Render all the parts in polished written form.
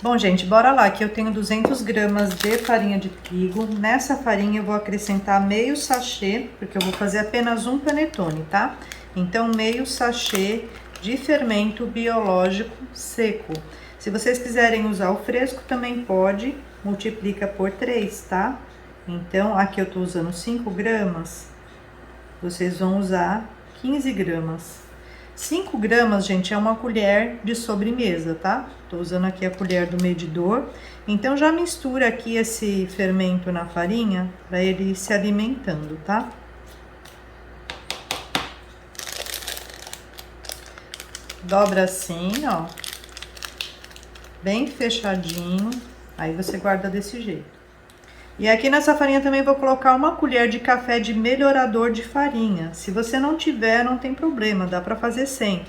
Bom, gente, bora lá, que eu tenho 200 gramas de farinha de trigo. Nessa farinha eu vou acrescentar meio sachê, porque eu vou fazer apenas um panetone, tá? Então, meio sachê de fermento biológico seco. Se vocês quiserem usar o fresco, também pode, multiplica por 3, tá? Então, aqui eu tô usando 5 gramas, vocês vão usar 15 gramas. 5 gramas, gente, é uma colher de sobremesa, tá? Tô usando aqui a colher do medidor. Então, já mistura aqui esse fermento na farinha para ele ir se alimentando, tá? Dobra assim, ó. Bem fechadinho. Aí você guarda desse jeito. E aqui nessa farinha também vou colocar uma colher de café de melhorador de farinha. Se você não tiver, não tem problema, dá pra fazer sem.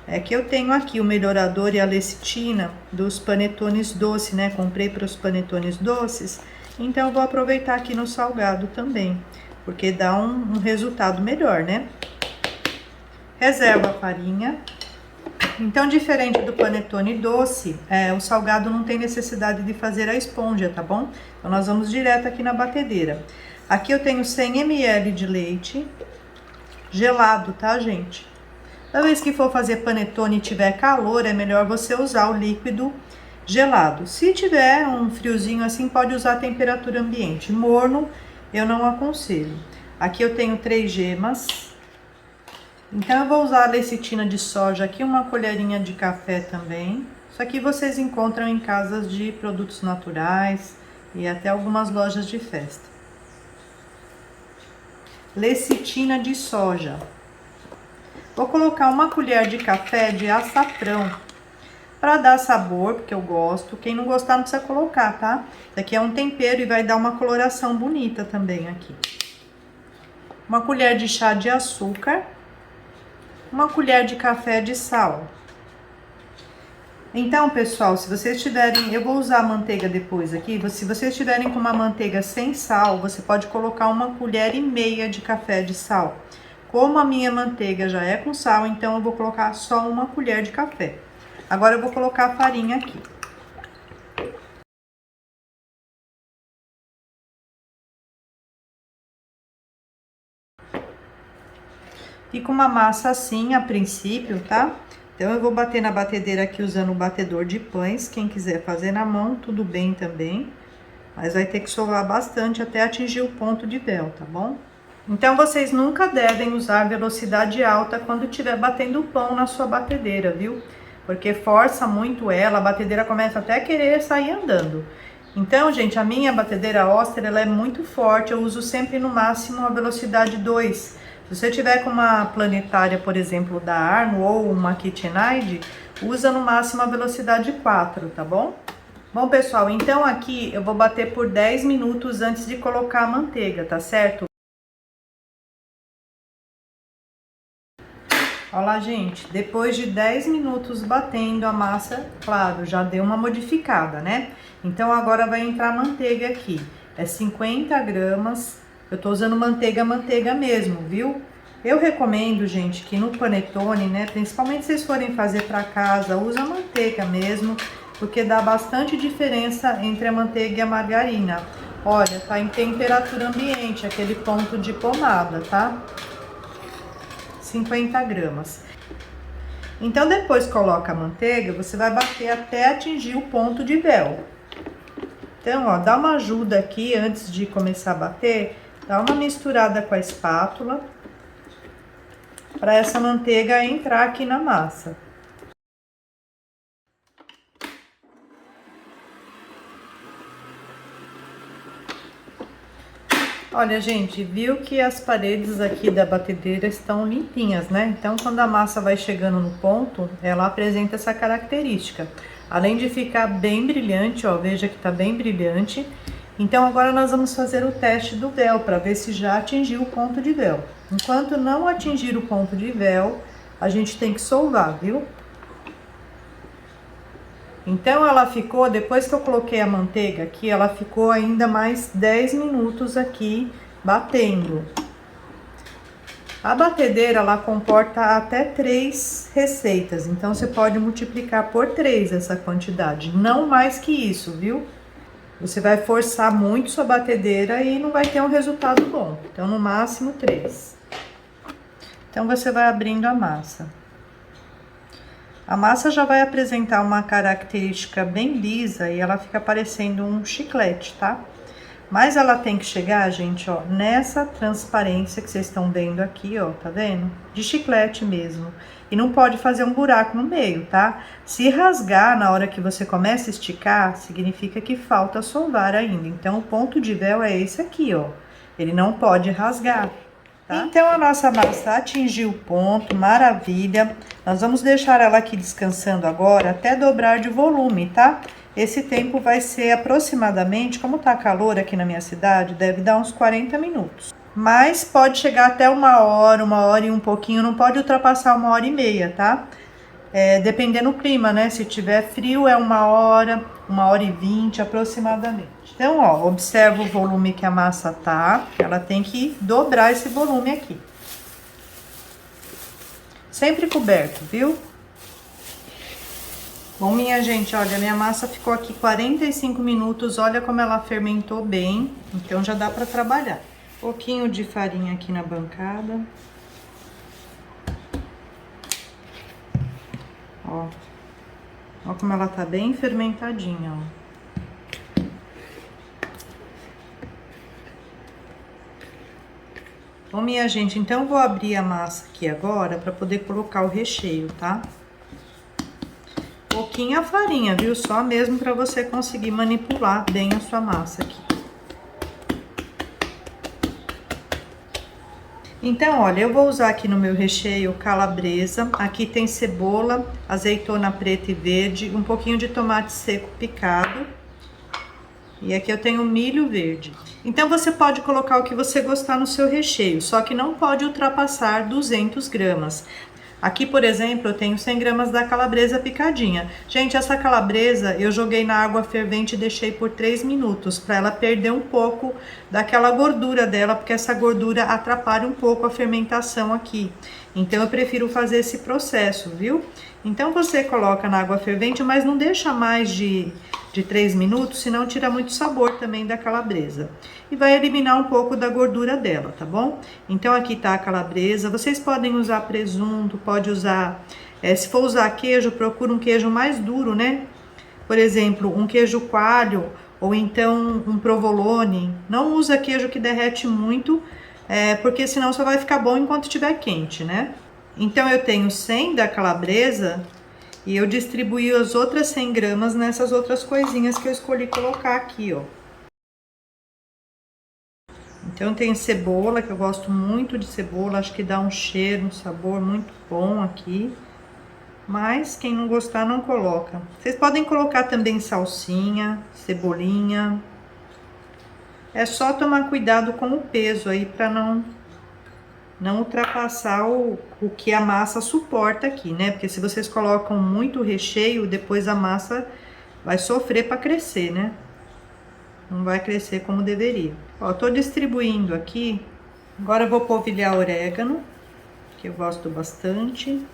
É que eu tenho aqui o melhorador e a lecitina dos panetones doce, né? Comprei para os panetones doces, então eu vou aproveitar aqui no salgado também, porque dá um resultado melhor, né? Reserva a farinha. Então, diferente do panetone doce, o salgado não tem necessidade de fazer a esponja, tá bom? Então, nós vamos direto aqui na batedeira. Aqui eu tenho 100 ml de leite gelado, tá, gente? Toda vez que for fazer panetone e tiver calor, é melhor você usar o líquido gelado. Se tiver um friozinho assim, pode usar a temperatura ambiente. Morno, eu não aconselho. Aqui eu tenho 3 gemas. Então, eu vou usar a lecitina de soja aqui, uma colherinha de café também. Isso aqui vocês encontram em casas de produtos naturais e até algumas lojas de festa. Lecitina de soja. Vou colocar uma colher de café de açafrão para dar sabor, porque eu gosto. Quem não gostar não precisa colocar, tá? Isso aqui é um tempero e vai dar uma coloração bonita também aqui. Uma colher de chá de açúcar. Uma colher de café de sal. Então, pessoal, se vocês tiverem, eu vou usar a manteiga depois aqui, se vocês tiverem com uma manteiga sem sal, você pode colocar 1,5 colher de café de sal. Como a minha manteiga já é com sal, então eu vou colocar só 1 colher de café. Agora eu vou colocar a farinha aqui. Fica uma massa assim a princípio, tá? Então, eu vou bater na batedeira aqui usando o batedor de pães. Quem quiser fazer na mão, tudo bem também. Mas vai ter que sovar bastante até atingir o ponto de véu, tá bom? Então, vocês nunca devem usar velocidade alta quando estiver batendo o pão na sua batedeira, viu? Porque força muito ela, a batedeira começa até a querer sair andando. Então, gente, a minha batedeira Oster, ela é muito forte, eu uso sempre no máximo a velocidade 2. Se você tiver com uma planetária, por exemplo, da Arno ou uma KitchenAid, usa no máximo a velocidade 4, tá bom? Bom, pessoal, então aqui eu vou bater por 10 minutos antes de colocar a manteiga, tá certo? Olha lá, gente, depois de 10 minutos batendo a massa, claro, já deu uma modificada, né? Então, agora vai entrar a manteiga aqui. É 50 gramas. Eu tô usando manteiga mesmo, viu? Eu recomendo, gente, que no panetone, né, principalmente se vocês forem fazer pra casa, usa manteiga mesmo, porque dá bastante diferença entre a manteiga e a margarina. Olha, tá em temperatura ambiente, aquele ponto de pomada, tá? 50 gramas. Então, depois coloca a manteiga, você vai bater até atingir o ponto de véu. Então, ó, dá uma ajuda aqui antes de começar a bater, dá uma misturada com a espátula para essa manteiga entrar aqui na massa. Olha, gente, viu que as paredes aqui da batedeira estão limpinhas, né? Então, quando a massa vai chegando no ponto, ela apresenta essa característica. Além de ficar bem brilhante, ó, veja que tá bem brilhante. Então, agora nós vamos fazer o teste do véu, para ver se já atingiu o ponto de véu. Enquanto não atingir o ponto de véu, a gente tem que solvar, viu? Então, ela ficou, depois que eu coloquei a manteiga aqui, ela ficou ainda mais 10 minutos aqui batendo. A batedeira, ela comporta até 3 receitas, então você pode multiplicar por 3 essa quantidade, não mais que isso, viu? Você vai forçar muito sua batedeira e não vai ter um resultado bom. Então, no máximo 3. Então, você vai abrindo a massa. A massa já vai apresentar uma característica bem lisa e ela fica parecendo um chiclete, tá? Mas ela tem que chegar, gente, ó, nessa transparência que vocês estão vendo aqui, ó, tá vendo? De chiclete mesmo. E não pode fazer um buraco no meio, tá? Se rasgar na hora que você começa a esticar, significa que falta sovar ainda. Então, o ponto de véu é esse aqui, ó. Ele não pode rasgar, tá? Então, a nossa massa atingiu o ponto, maravilha. Nós vamos deixar ela aqui descansando agora até dobrar de volume, tá? Esse tempo vai ser aproximadamente, como tá calor aqui na minha cidade, deve dar uns 40 minutos. Mas pode chegar até 1 hora e um pouquinho, não pode ultrapassar 1 hora e meia, tá? Dependendo do clima, né? Se tiver frio é 1 hora, 1 hora e 20 aproximadamente. Então, ó, observa o volume que a massa tá, ela tem que dobrar esse volume aqui. Sempre coberto, viu? Bom, minha gente, olha, minha massa ficou aqui 45 minutos, olha como ela fermentou bem, então já dá para trabalhar. Pouquinho de farinha aqui na bancada. Ó, ó como ela tá bem fermentadinha, ó. Bom, minha gente, então eu vou abrir a massa aqui agora para poder colocar o recheio, tá? Pouquinha farinha, viu? Só mesmo para você conseguir manipular bem a sua massa aqui. Então, olha, eu vou usar aqui no meu recheio calabresa. Aqui tem cebola, azeitona preta e verde, um pouquinho de tomate seco picado. E aqui eu tenho milho verde. Então, você pode colocar o que você gostar no seu recheio, só que não pode ultrapassar 200 gramas. Aqui, por exemplo, eu tenho 100 gramas da calabresa picadinha. Gente, essa calabresa eu joguei na água fervente e deixei por 3 minutos, para ela perder um pouco daquela gordura dela, porque essa gordura atrapalha um pouco a fermentação aqui. Então, eu prefiro fazer esse processo, viu? Então, você coloca na água fervente, mas não deixa mais de 3 minutos, senão tira muito sabor também da calabresa. E vai eliminar um pouco da gordura dela, tá bom? Então, aqui tá a calabresa. Vocês podem usar presunto, pode usar... se for usar queijo, procura um queijo mais duro, né? Por exemplo, um queijo coalho ou então um provolone. Não usa queijo que derrete muito, porque senão só vai ficar bom enquanto estiver quente, né? Então, eu tenho 100 da calabresa e eu distribuí as outras 100 gramas nessas outras coisinhas que eu escolhi colocar aqui, ó. Então, tem cebola, que eu gosto muito de cebola, acho que dá um cheiro, um sabor muito bom aqui. Mas, quem não gostar, não coloca. Vocês podem colocar também salsinha, cebolinha. É só tomar cuidado com o peso aí, para não ultrapassar o que a massa suporta aqui, né? Porque se vocês colocam muito recheio, depois a massa vai sofrer para crescer, né? Não vai crescer como deveria. Ó, tô distribuindo aqui. Agora eu vou polvilhar orégano, que eu gosto bastante.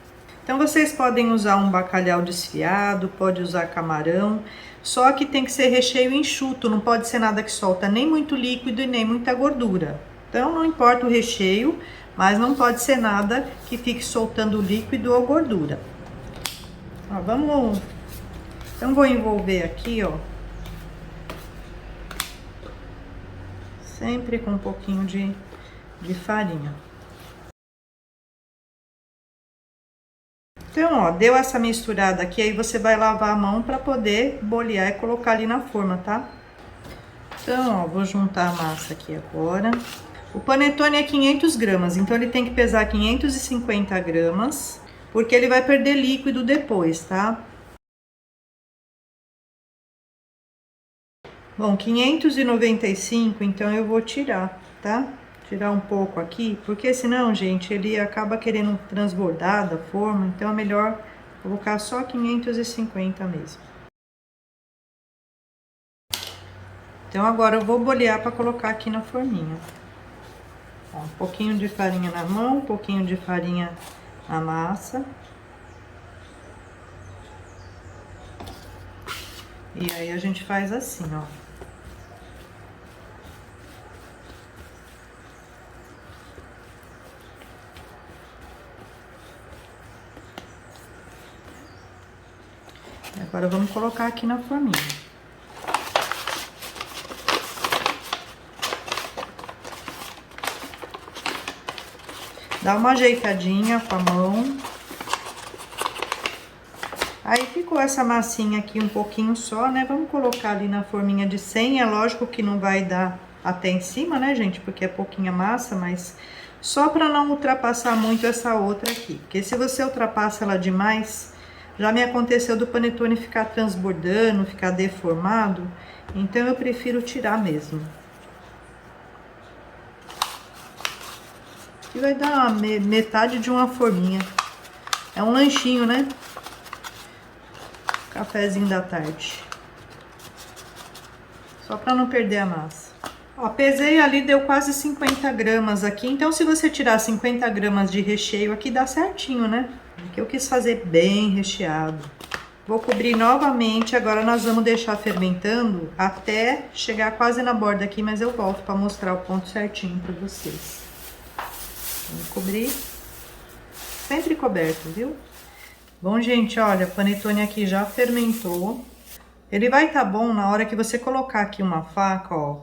Então, vocês podem usar um bacalhau desfiado, pode usar camarão. Só que tem que ser recheio enxuto, não pode ser nada que solta nem muito líquido e nem muita gordura. Então, não importa o recheio, mas não pode ser nada que fique soltando líquido ou gordura. Ó, vamos... Então, vou envolver aqui, ó. Sempre com um pouquinho de farinha. Então, ó, deu essa misturada aqui, aí você vai lavar a mão para poder bolear e colocar ali na forma, tá? Então, ó, vou juntar a massa aqui agora. O panetone é 500 gramas, então ele tem que pesar 550 gramas, porque ele vai perder líquido depois, tá? Bom, 595, então eu vou tirar, tá? Tirar um pouco aqui, porque senão, gente, ele acaba querendo transbordar da forma, então é melhor colocar só 550 mesmo. Então, agora eu vou bolear para colocar aqui na forminha. Ó, um pouquinho de farinha na mão, um pouquinho de farinha na massa. E aí a gente faz assim, ó. Agora vamos colocar aqui na forminha. Dá uma ajeitadinha com a mão. Aí ficou essa massinha aqui um pouquinho só, né? Vamos colocar ali na forminha de 100. É lógico que não vai dar até em cima, né, gente? Porque é pouquinha massa, mas só para não ultrapassar muito essa outra aqui. Porque se você ultrapassa ela demais, já me aconteceu do panetone ficar transbordando, ficar deformado. Então eu prefiro tirar mesmo. E vai dar metade de uma forminha. É um lanchinho, né? Cafezinho da tarde. Só para não perder a massa. Ó, pesei ali, deu quase 50 gramas aqui. Então, se você tirar 50 gramas de recheio aqui, dá certinho, né? Aqui eu quis fazer bem recheado. Vou cobrir novamente. Agora nós vamos deixar fermentando até chegar quase na borda aqui, mas eu volto para mostrar o ponto certinho para vocês. Vamos cobrir. Sempre coberto, viu? Bom, gente, olha, o panetone aqui já fermentou. Ele vai tá bom na hora que você colocar aqui uma faca, ó,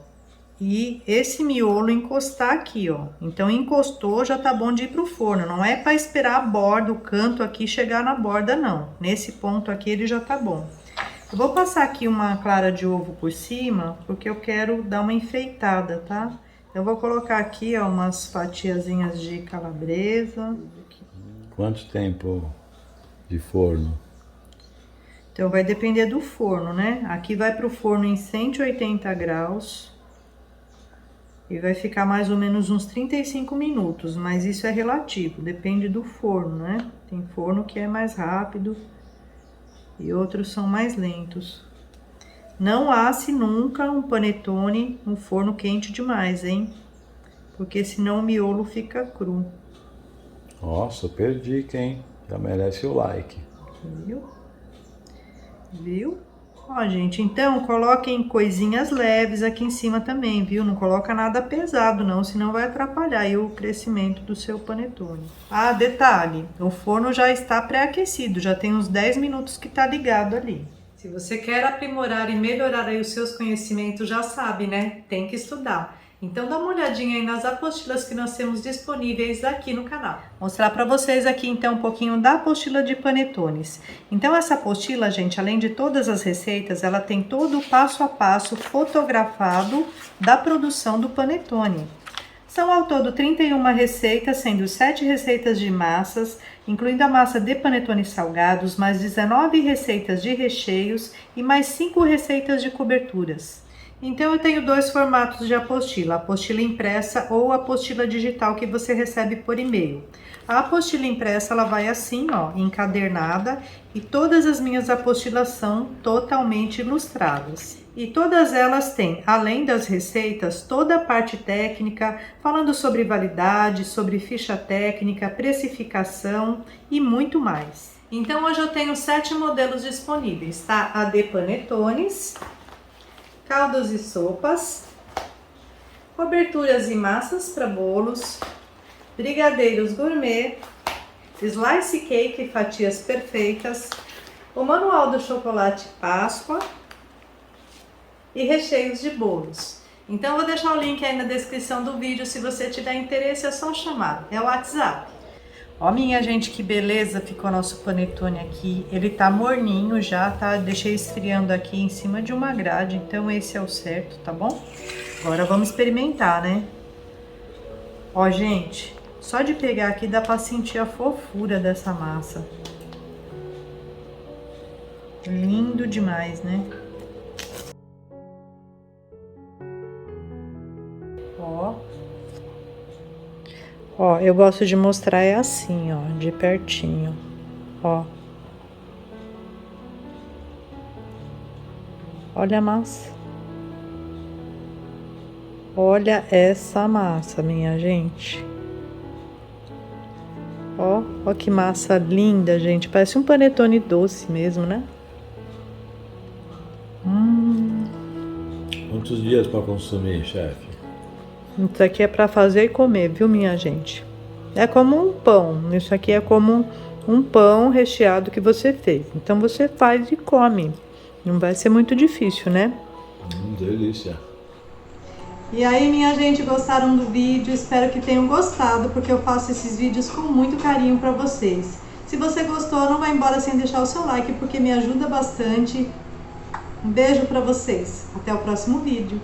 e esse miolo encostar aqui, ó. Então, encostou, já tá bom de ir pro forno. Não é para esperar a borda, o canto aqui chegar na borda, não. Nesse ponto aqui, ele já tá bom. Eu vou passar aqui uma clara de ovo por cima, porque eu quero dar uma enfeitada, tá? Eu vou colocar aqui, ó, umas fatiazinhas de calabresa. Quanto tempo de forno? Então, vai depender do forno, né? Aqui vai pro forno em 180 graus. E vai ficar mais ou menos uns 35 minutos, mas isso é relativo, depende do forno, né? Tem forno que é mais rápido e outros são mais lentos. Não asse nunca um panetone no forno quente demais, hein? Porque senão o miolo fica cru. Nossa, super dica, hein? Já merece o like. Viu? Viu? Ó, gente, então coloquem coisinhas leves aqui em cima também, viu? Não coloca nada pesado não, senão vai atrapalhar aí o crescimento do seu panetone. Ah, detalhe, o forno já está pré-aquecido, já tem uns 10 minutos que tá ligado ali. Se você quer aprimorar e melhorar aí os seus conhecimentos, já sabe, né? Tem que estudar. Então dá uma olhadinha aí nas apostilas que nós temos disponíveis aqui no canal. Mostrar para vocês aqui então um pouquinho da apostila de panetones. Então essa apostila, gente, além de todas as receitas, ela tem todo o passo a passo fotografado da produção do panetone. São ao todo 31 receitas, sendo 7 receitas de massas, incluindo a massa de panetones salgados, mais 19 receitas de recheios e mais 5 receitas de coberturas. Então, eu tenho dois formatos de apostila, a apostila impressa ou a apostila digital que você recebe por e-mail. A apostila impressa, ela vai assim, ó, encadernada, e todas as minhas apostilas são totalmente ilustradas. E todas elas têm, além das receitas, toda a parte técnica, falando sobre validade, sobre ficha técnica, precificação e muito mais. Então, hoje eu tenho 7 modelos disponíveis, tá? A de panetones, caldos e sopas, coberturas e massas para bolos, brigadeiros gourmet, slice cake e fatias perfeitas, o manual do chocolate Páscoa e recheios de bolos. Então, eu vou deixar o link aí na descrição do vídeo, se você tiver interesse é só chamar, é o WhatsApp. Ó, minha gente, que beleza ficou nosso panetone aqui. Ele tá morninho já, tá? Deixei esfriando aqui em cima de uma grade, então esse é o certo, tá bom? Agora vamos experimentar, né? Ó, gente, só de pegar aqui dá pra sentir a fofura dessa massa. Lindo demais, né? Ó. Ó, eu gosto de mostrar é assim, ó, de pertinho, ó. Olha a massa. Olha essa massa, minha gente. Ó que massa linda, gente. Parece um panetone doce mesmo, né? Quantos dias para consumir, chefe? Isso aqui é para fazer e comer, viu, minha gente? É como um pão. Isso aqui é como um pão recheado que você fez. Então você faz e come. Não vai ser muito difícil, né? Delícia. E aí, minha gente, gostaram do vídeo? Espero que tenham gostado, porque eu faço esses vídeos com muito carinho para vocês. Se você gostou, não vai embora sem deixar o seu like, porque me ajuda bastante. Um beijo para vocês. Até o próximo vídeo.